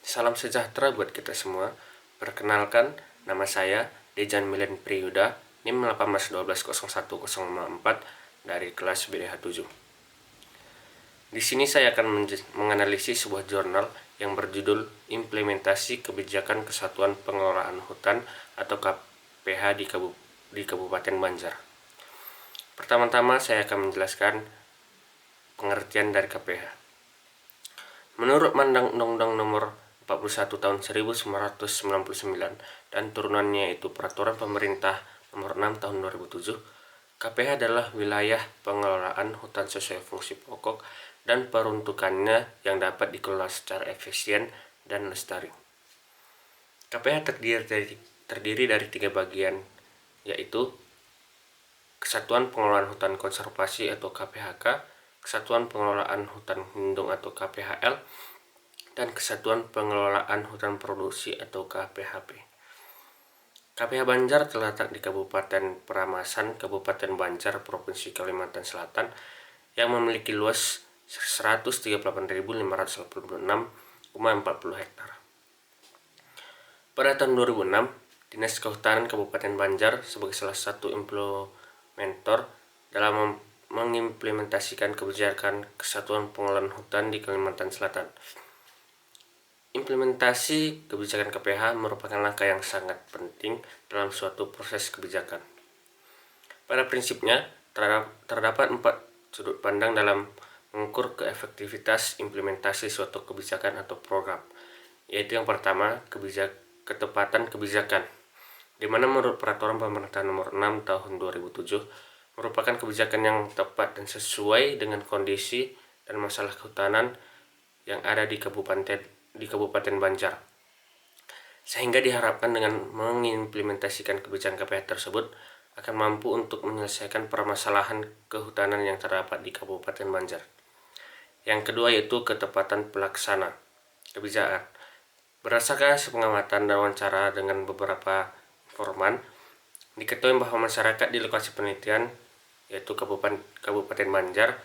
Salam sejahtera buat kita semua. Perkenalkan, nama saya Dejan Milen Priyuda, NIM 18120104 dari kelas BDH 7. Di sini saya akan menganalisis sebuah jurnal yang berjudul Implementasi Kebijakan Kesatuan Pengelolaan Hutan atau KPH di Kabupaten Banjar. Pertama-tama saya akan menjelaskan pengertian dari KPH. Menurut Undang-Undang Nomor 41 tahun 1999 dan turunannya yaitu Peraturan Pemerintah Nomor 6 tahun 2007, KPH adalah wilayah pengelolaan hutan sesuai fungsi pokok dan peruntukannya yang dapat dikelola secara efisien dan lestari. KPH terdiri dari 3 bagian, yaitu Kesatuan Pengelolaan Hutan Konservasi atau KPHK, Kesatuan Pengelolaan Hutan Lindung atau KPHL, dan Kesatuan Pengelolaan Hutan Produksi atau KPHP. KPH Banjar terletak di Kabupaten Peramasan, Kabupaten Banjar, Provinsi Kalimantan Selatan, yang memiliki luas 138.586,40 hektar. Pada tahun 2006, Dinas Kehutanan Kabupaten Banjar sebagai salah satu implementator dalam mengimplementasikan kebijakan Kesatuan Pengelolaan Hutan di Kalimantan Selatan. Implementasi kebijakan KPH merupakan langkah yang sangat penting dalam suatu proses kebijakan. Pada prinsipnya, terdapat 4 sudut pandang dalam mengukur keefektivitas implementasi suatu kebijakan atau program, yaitu yang pertama, ketepatan kebijakan, di mana menurut Peraturan Pemerintah Nomor 6 Tahun 2007 merupakan kebijakan yang tepat dan sesuai dengan kondisi dan masalah kehutanan yang ada di Kabupaten Banjar, sehingga diharapkan dengan mengimplementasikan kebijakan KPH tersebut akan mampu untuk menyelesaikan permasalahan kehutanan yang terdapat di Kabupaten Banjar. Yang kedua yaitu ketepatan pelaksana kebijakan. Berdasarkan hasil pengamatan dan wawancara dengan beberapa informan, diketahui bahwa masyarakat di lokasi penelitian yaitu Kabupaten Banjar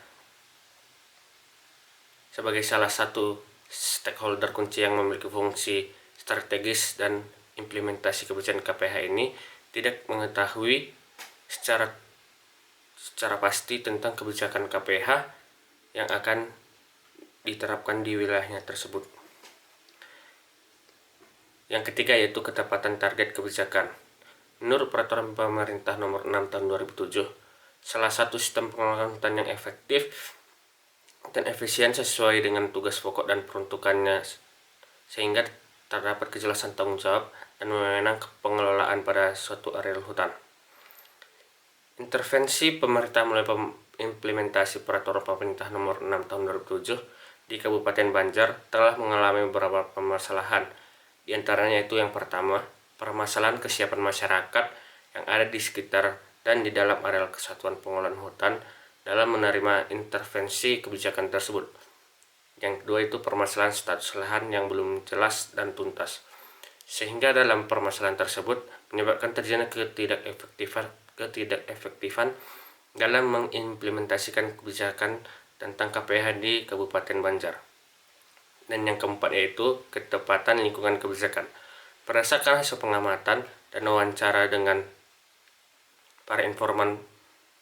sebagai salah satu stakeholder kunci yang memiliki fungsi strategis dan implementasi kebijakan KPH ini tidak mengetahui secara pasti tentang kebijakan KPH yang akan diterapkan di wilayahnya tersebut. Yang ketiga yaitu ketepatan target kebijakan. Menurut Peraturan Pemerintah Nomor 6 Tahun 2007, salah satu sistem pengelolaan hutan yang efektif dan efisien sesuai dengan tugas pokok dan peruntukannya, sehingga terdapat kejelasan tanggung jawab dan wewenang pengelolaan pada suatu areal hutan. Intervensi pemerintah melalui implementasi Peraturan Pemerintah Nomor 6 Tahun 2007 di Kabupaten Banjar telah mengalami beberapa permasalahan. Di antaranya itu yang pertama, permasalahan kesiapan masyarakat yang ada di sekitar dan di dalam areal Kesatuan Pengelolaan Hutan dalam menerima intervensi kebijakan tersebut. Yang kedua itu permasalahan status lahan yang belum jelas dan tuntas, sehingga dalam permasalahan tersebut menyebabkan terjadinya ketidakefektifan dalam mengimplementasikan kebijakan tentang KPH di Kabupaten Banjar. Dan yang keempat yaitu ketepatan lingkungan kebijakan. Berdasarkan hasil pengamatan dan wawancara dengan para informan,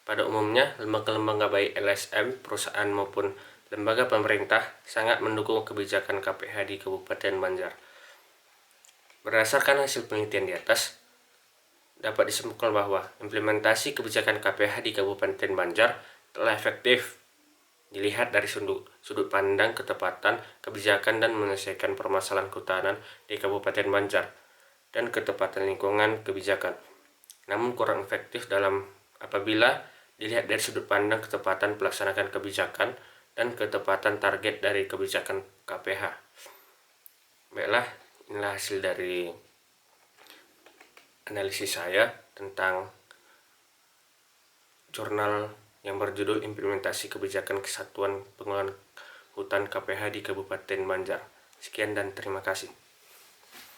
pada umumnya lembaga-lembaga baik LSM, perusahaan maupun lembaga pemerintah sangat mendukung kebijakan KPH di Kabupaten Banjar. Berdasarkan hasil penelitian di atas, dapat disimpulkan bahwa implementasi kebijakan KPH di Kabupaten Banjar telah efektif dilihat dari sudut pandang ketepatan kebijakan dan menyelesaikan permasalahan kehutanan di Kabupaten Banjar dan ketepatan lingkungan kebijakan. Namun kurang efektif apabila dilihat dari sudut pandang ketepatan pelaksanaan kebijakan dan ketepatan target dari kebijakan KPH. Baiklah, inilah hasil dari analisis saya tentang jurnal yang berjudul Implementasi Kebijakan Kesatuan Pengelolaan Hutan KPH di Kabupaten Banjar. Sekian dan terima kasih.